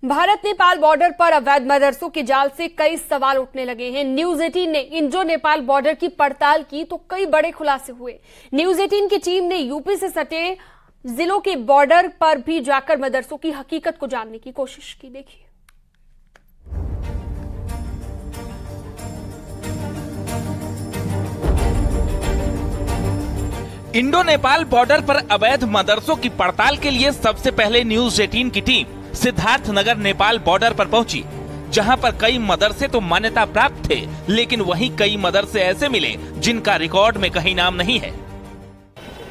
Bharat Nepal border पर अवैध मदरसों के जाल से कई सवाल उठने लगे हैं। न्यूज 18 ने इंडो नेपाल बॉर्डर की पड़ताल की तो कई बड़े खुलासे हुए। न्यूज 18 की टीम ने यूपी से सटे जिलों के बॉर्डर पर भी जाकर मदरसों की हकीकत को जानने की कोशिश की। देखिए, इंडो नेपाल बॉर्डर पर अवैध मदरसों की पड़ताल के लिए सबसे पहले न्यूज 18 की टीम सिद्धार्थनगर नेपाल बॉर्डर पर पहुंची, जहां पर कई मदरसे तो मान्यता प्राप्त थे, लेकिन वहीं कई मदरसे ऐसे मिले जिनका रिकॉर्ड में कहीं नाम नहीं है।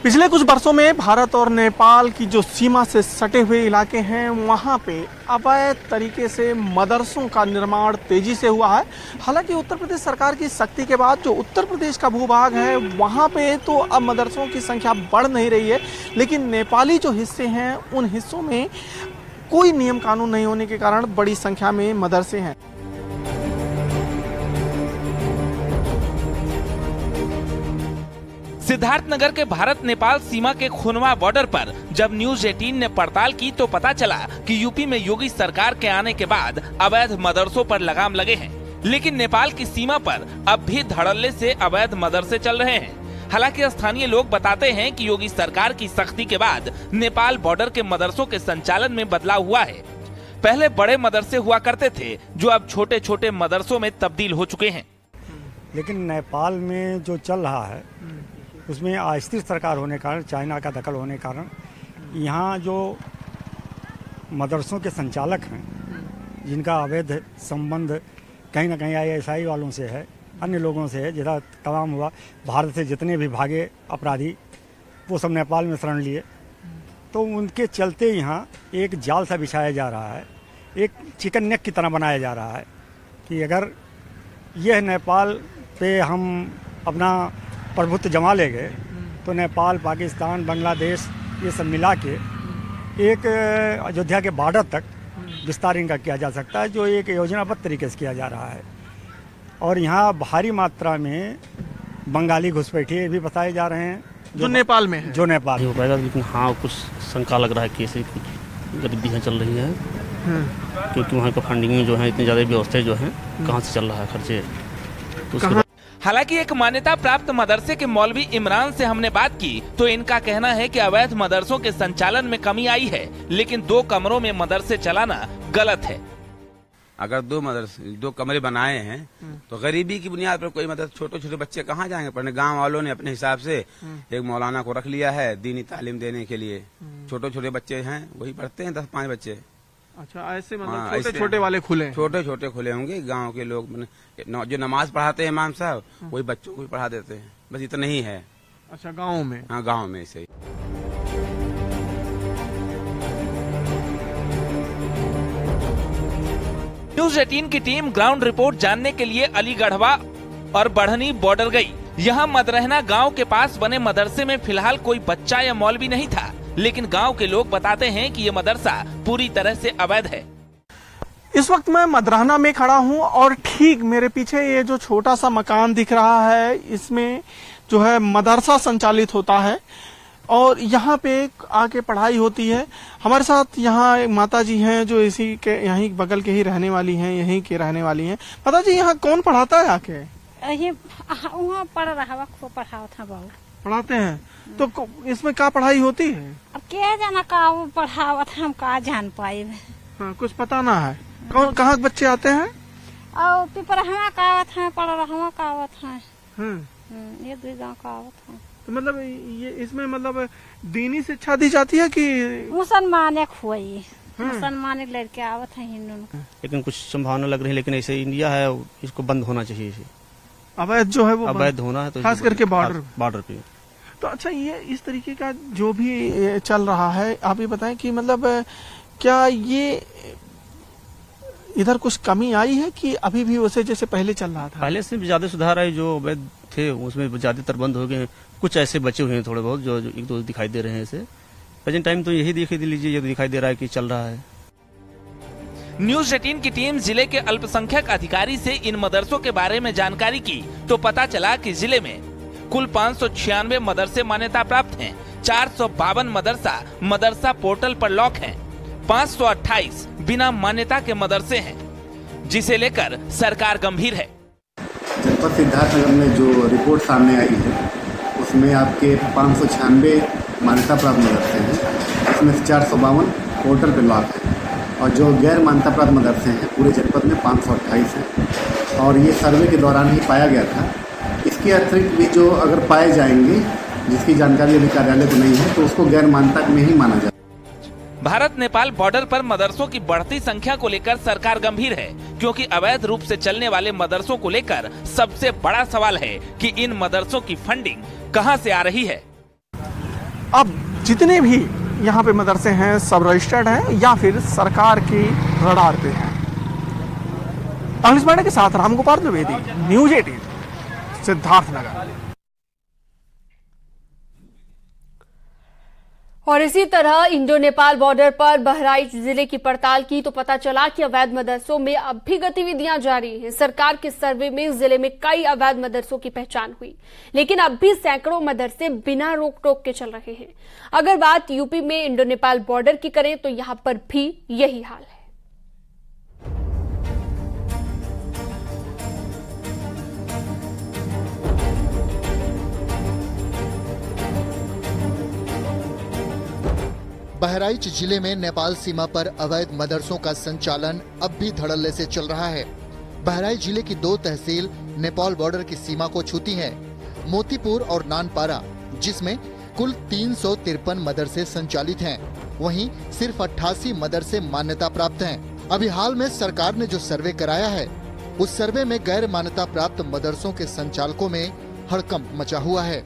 पिछले कुछ वर्षों में भारत और नेपाल की जो सीमा से सटे हुए इलाके हैं, वहां पे अवैध तरीके से मदरसों का निर्माण तेजी से हुआ है। हालांकि उत्तर प्रदेश सरकार की सख्ती के बाद जो उत्तर प्रदेश का भूभाग है, वहां पे तो अब मदरसों की संख्या बढ़ नहीं रही है, लेकिन नेपाली जो हिस्से हैं उन हिस्सों में कोई नियम कानून नहीं होने के कारण बड़ी संख्या में मदरसे हैं। सिद्धार्थनगर के भारत नेपाल सीमा के खुनवा बॉर्डर पर जब न्यूज 18 ने पड़ताल की तो पता चला कि यूपी में योगी सरकार के आने के बाद अवैध मदरसों पर लगाम लगे हैं, लेकिन नेपाल की सीमा पर अब भी धड़ल्ले से अवैध मदरसे चल रहे हैं। हालांकि स्थानीय लोग बताते हैं कि योगी सरकार की सख्ती के बाद नेपाल बॉर्डर के मदरसों के संचालन में बदलाव हुआ है। पहले बड़े मदरसे हुआ करते थे, जो अब छोटे छोटे मदरसों में तब्दील हो चुके हैं। लेकिन नेपाल में जो चल रहा है उसमें अस्थिर सरकार होने के कारण, चाइना का दखल होने के कारण, यहाँ जो मदरसों के संचालक हैं जिनका अवैध संबंध कहीं ना कहीं ISI वालों से है, अन्य लोगों से है, जितना तमाम हुआ, भारत से जितने भी भागे अपराधी वो सब नेपाल में शरण लिए, तो उनके चलते यहाँ एक जाल सा बिछाया जा रहा है, एक चिकन नेक की तरह बनाया जा रहा है कि अगर यह नेपाल पे हम अपना प्रभुत्व जमा ले गए तो नेपाल, पाकिस्तान, बांग्लादेश ये सब मिला के एक अयोध्या के बॉर्डर तक विस्तार इनका किया जा सकता है, जो एक योजनाबद्ध तरीके से किया जा रहा है। और यहाँ भारी मात्रा में बंगाली घुसपैठिए भी बताए जा रहे हैं जो नेपाल में है। जो नेपाल हो पाएगा, लेकिन हाँ कुछ शंका लग रहा है कि ऐसी कुछ गतिविधियाँ चल रही हैं, क्योंकि वहाँ का फंडिंग जो है इतनी ज़्यादा व्यवस्था जो है कहाँ से चल रहा है खर्चे, तो हालांकि एक मान्यता प्राप्त मदरसे के मौलवी इमरान से हमने बात की तो इनका कहना है कि अवैध मदरसों के संचालन में कमी आई है, लेकिन 2 कमरों में मदरसे चलाना गलत है। अगर 2 कमरे बनाए हैं तो गरीबी की बुनियाद पर कोई मदरसा, छोटे छोटे बच्चे कहाँ जाएंगे पढ़ने। गांव वालों ने अपने हिसाब से एक मौलाना को रख लिया है दीनी तालीम देने के लिए। छोटे छोटे बच्चे हैं, वही पढ़ते हैं, 10-5 बच्चे। अच्छा, ऐसे मतलब छोटे छोटे वाले खुले, छोटे छोटे खुले होंगे। गांव के लोग जो नमाज पढ़ाते हैं इमाम साहब, वही बच्चों को भी पढ़ा देते हैं, बस इतना ही है। अच्छा, गाँव में? हाँ, गाँव में ऐसे ही। न्यूज 18 की टीम ग्राउंड रिपोर्ट जानने के लिए अलीगढ़वा और बढ़नी बॉर्डर गई। यहाँ मदरहना गांव के पास बने मदरसे में फिलहाल कोई बच्चा या मौलवी नहीं था, लेकिन गांव के लोग बताते हैं कि ये मदरसा पूरी तरह से अवैध है। इस वक्त मैं मदरहना में खड़ा हूँ और ठीक मेरे पीछे ये जो छोटा सा मकान दिख रहा है, इसमें जो है मदरसा संचालित होता है और यहाँ पे आके पढ़ाई होती है। हमारे साथ यहाँ एक माता जी हैं जो इसी के यहीं बगल के ही रहने वाली हैं, यहीं के रहने वाली हैं। माता जी, यहाँ कौन पढ़ाता है आके? वहाँ पढ़ रहा, खूब पढ़ाओ था, बहुत पढ़ाते हैं। तो इसमें क्या पढ़ाई होती है? अब क्या जाना का वो पढ़ावा था, हम का जान पाए। हाँ, कुछ पता ना है। कौन कहाँ बच्चे आते हैं? और पेपर हवा का आवत है, पढ़ रहा का आवत है, ये 2 गाँव का आवत है। तो मतलब ये इसमें मतलब दीनी शिक्षा दी जाती है कि मुसलमान हुई? मुसलमान लड़के आवत है, हिंदू। लेकिन कुछ संभावना लग रही है, लेकिन ऐसे इंडिया है, इसको बंद होना चाहिए। अवैध जो है वो अवैध होना है, तो खास करके बॉर्डर पे। तो अच्छा, ये इस तरीके का जो भी चल रहा है, आप ये बताएं कि मतलब क्या ये इधर कुछ कमी आई है कि अभी भी वैसे जैसे पहले चल रहा था? पहले से भी ज्यादा सुधार है। जो अवैध थे उसमें ज्यादातर बंद हो गए, कुछ ऐसे बचे हुए हैं थोड़े बहुत जो 1-2 दिखाई दे रहे हैं। ऐसे प्रेजेंट टाइम तो यही देख लीजिए, ये दिखाई दे रहा है कि चल रहा है। न्यूज 18 की टीम जिले के अल्पसंख्यक अधिकारी से इन मदरसों के बारे में जानकारी की तो पता चला कि जिले में कुल 596 मदरसे मान्यता प्राप्त हैं। 452 मदरसा पोर्टल पर लॉक हैं। 528 बिना मान्यता के मदरसे हैं, जिसे लेकर सरकार गंभीर है। जनपद सिद्धार्थनगर में जो रिपोर्ट सामने आई है उसमें आपके 596 मान्यता प्राप्त मदरसे हैं, इसमें से 452 पोर्टल पे लॉक है और जो गैर मान्यता प्राप्त मदरसे हैं पूरे जनपद में 528 हैं और ये सर्वे के दौरान ही पाया गया था। इसके अतिरिक्त भी जो अगर पाए जाएंगे जिसकी जानकारी अभी कार्यालय को नहीं है तो उसको गैर मान्यता में ही माना जाए। भारत नेपाल बॉर्डर पर मदरसों की बढ़ती संख्या को लेकर सरकार गंभीर है, क्योंकि अवैध रूप से चलने वाले मदरसों को लेकर सबसे बड़ा सवाल है कि इन मदरसों की फंडिंग कहां से आ रही है। अब जितने भी यहाँ पे मदरसे हैं सब रजिस्टर्ड हैं या फिर सरकार की रडार पे हैं। अखिलेश पांडे के साथ रामगोपाल द्विवेदी, न्यूज़ 18 सिद्धार्थनगर। और इसी तरह इंडो नेपाल बॉर्डर पर बहराइच जिले की पड़ताल की तो पता चला कि अवैध मदरसों में अब भी गतिविधियां जारी हैं। सरकार के सर्वे में जिले में कई अवैध मदरसों की पहचान हुई, लेकिन अब भी सैकड़ों मदरसे बिना रोक टोक के चल रहे हैं। अगर बात यूपी में इंडो नेपाल बॉर्डर की करें तो यहां पर भी यही हाल है। बहराइच जिले में नेपाल सीमा पर अवैध मदरसों का संचालन अब भी धड़ल्ले से चल रहा है। बहराइच जिले की 2 तहसील नेपाल बॉर्डर की सीमा को छूती हैं, मोतीपुर और नानपारा, जिसमें कुल 353 मदरसे संचालित हैं। वहीं सिर्फ 88 मदरसे मान्यता प्राप्त हैं। अभी हाल में सरकार ने जो सर्वे कराया है उस सर्वे में गैर मान्यता प्राप्त मदरसों के संचालकों में हड़कंप मचा हुआ है।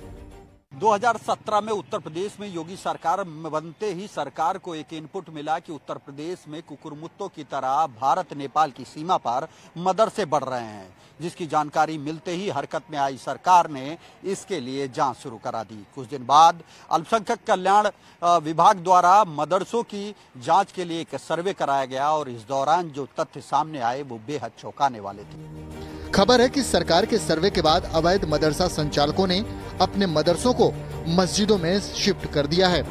2017 में उत्तर प्रदेश में योगी सरकार बनते ही सरकार को एक इनपुट मिला कि उत्तर प्रदेश में कुकुरमुत्तों की तरह भारत नेपाल की सीमा पर मदरसे बढ़ रहे हैं, जिसकी जानकारी मिलते ही हरकत में आई सरकार ने इसके लिए जांच शुरू करा दी। कुछ दिन बाद अल्पसंख्यक कल्याण विभाग द्वारा मदरसों की जांच के लिए एक सर्वे कराया गया और इस दौरान जो तथ्य सामने आए वो बेहद चौंकाने वाले थे। खबर है कि सरकार के सर्वे के बाद अवैध मदरसा संचालकों ने अपने मदरसों को मस्जिदों में शिफ्ट कर दिया है।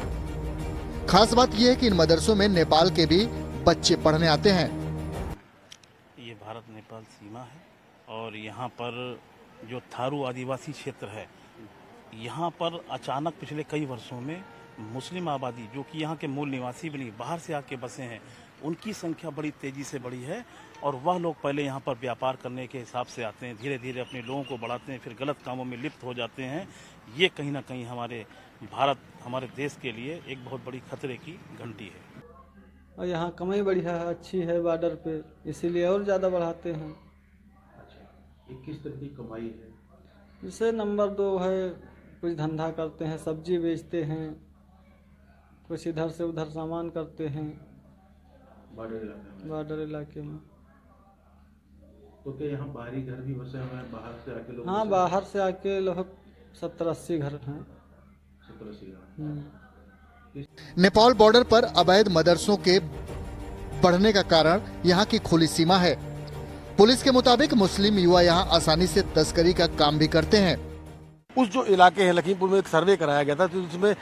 खास बात यह है कि इन मदरसों में नेपाल के भी बच्चे पढ़ने आते हैं। ये भारत नेपाल सीमा है और यहाँ पर जो थारू आदिवासी क्षेत्र है, यहाँ पर अचानक पिछले कई वर्षों में मुस्लिम आबादी जो कि यहाँ के मूल निवासी भी नहीं, बाहर से आके बसे हैं, उनकी संख्या बड़ी तेजी से बढ़ी है और वह लोग पहले यहाँ पर व्यापार करने के हिसाब से आते हैं, धीरे धीरे अपने लोगों को बढ़ाते हैं, फिर गलत कामों में लिप्त हो जाते हैं। ये कहीं ना कहीं हमारे भारत, हमारे देश के लिए एक बहुत बड़ी खतरे की घंटी है। और यहाँ कमाई बढ़िया है, अच्छी है बॉर्डर पे, इसीलिए और ज़्यादा बढ़ाते हैं। अच्छा, किस तरह की कमाई है? जैसे नंबर 2 है, कुछ धंधा करते हैं, सब्जी बेचते हैं, कुछ इधर से उधर सामान करते हैं बॉर्डर इलाके में। तो क्या यहाँ बाहरी घर भी बसे हुए हैं, बाहर से आके लोग? हाँ, बाहर से आके लगभग 70-80 घर हैं। 70-80 घर। नेपाल बॉर्डर पर अवैध मदरसों के बढ़ने का कारण यहाँ की खुली सीमा है। पुलिस के मुताबिक मुस्लिम युवा यहाँ आसानी से तस्करी का काम भी करते हैं। उस जो इलाके हैं लखीमपुर में एक सर्वे कराया गया था, तो जिसमें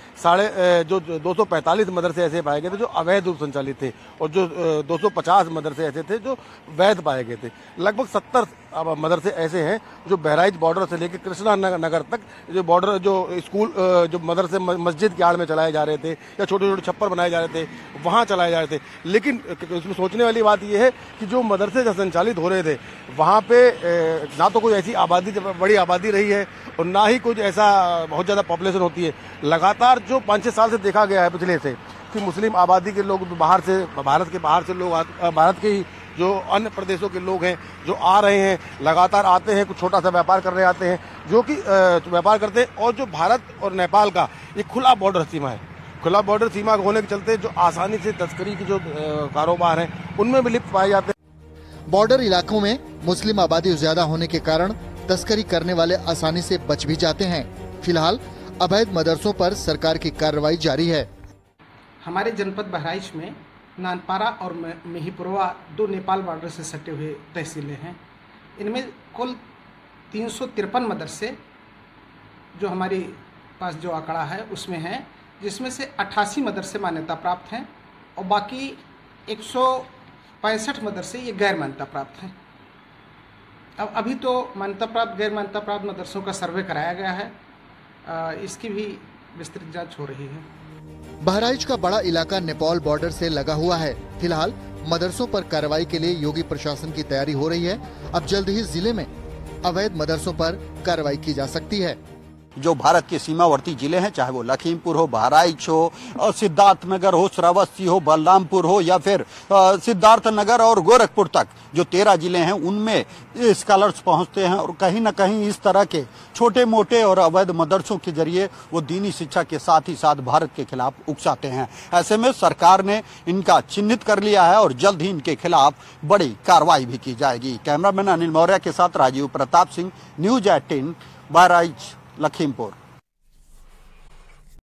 245 मदरसे ऐसे पाए गए थे जो अवैध रूप संचालित थे और जो 250 मदरसे ऐसे थे जो वैध पाए गए थे। लगभग 70 मदरसे ऐसे हैं जो बहराइच बॉर्डर से लेकर कृष्णा नगर तक जो बॉर्डर जो स्कूल जो मदरसे मस्जिद की आड़ में चलाए जा रहे थे या छोटे छोटे छप्पर बनाए जा रहे थे वहाँ चलाए जा रहे थे। लेकिन इसमें सोचने वाली बात यह है कि जो मदरसे जो संचालित हो रहे थे वहाँ पे ना तो कोई ऐसी आबादी बड़ी आबादी रही है और ना ही कुछ ऐसा बहुत ज़्यादा पॉपुलेशन होती है। लगातार जो 5-6 साल से देखा गया है पिछले से कि मुस्लिम आबादी के लोग बाहर से, भारत के बाहर से लोग, भारत के ही जो अन्य प्रदेशों के लोग हैं जो आ रहे हैं, लगातार आते हैं, कुछ छोटा सा व्यापार करने आते हैं, जो कि व्यापार करते हैं। और जो भारत और नेपाल का एक खुला बॉर्डर सीमा है, खुला बॉर्डर सीमा होने के चलते जो आसानी से तस्करी की जो कारोबार हैं उनमें भी लिप्त पाए जाते हैं। बॉर्डर इलाकों में मुस्लिम आबादी ज्यादा होने के कारण तस्करी करने वाले आसानी से बच भी जाते हैं। फिलहाल अवैध मदरसों पर सरकार की कार्रवाई जारी है। हमारे जनपद बहराइच में नानपारा और मिहीपुरवा 2 नेपाल बॉर्डर से सटे हुए तहसीलें हैं। इनमें कुल 353 मदरसे जो हमारे पास जो आंकड़ा है उसमें हैं, जिसमें से 88 मदरसे मान्यता प्राप्त हैं और बाकी 65 मदरसे ये गैर मान्यता प्राप्त हैं। अब अभी तो मान्यता प्राप्त गैर मान्यता प्राप्त मदरसों का सर्वे कराया गया है, इसकी भी विस्तृत जांच हो रही है। बहराइच का बड़ा इलाका नेपाल बॉर्डर से लगा हुआ है। फिलहाल मदरसों पर कार्रवाई के लिए योगी प्रशासन की तैयारी हो रही है। अब जल्द ही जिले में अवैध मदरसों पर कार्रवाई की जा सकती है। जो भारत के सीमावर्ती जिले हैं, चाहे वो लखीमपुर हो, बहराइच हो, सिद्धार्थनगर हो, श्रावस्ती हो, बलरामपुर हो या फिर सिद्धार्थनगर और गोरखपुर तक जो 13 जिले हैं, उनमें स्कॉलर्स पहुंचते हैं और कहीं न कहीं इस तरह के छोटे मोटे और अवैध मदरसों के जरिए वो दीनी शिक्षा के साथ ही साथ भारत के खिलाफ उकसाते हैं। ऐसे में सरकार ने इनका चिन्हित कर लिया है और जल्द ही इनके खिलाफ बड़ी कार्रवाई भी की जाएगी। कैमरामैन अनिल मौर्य के साथ राजीव प्रताप सिंह, न्यूज 18, बहराइच, लखीमपुर।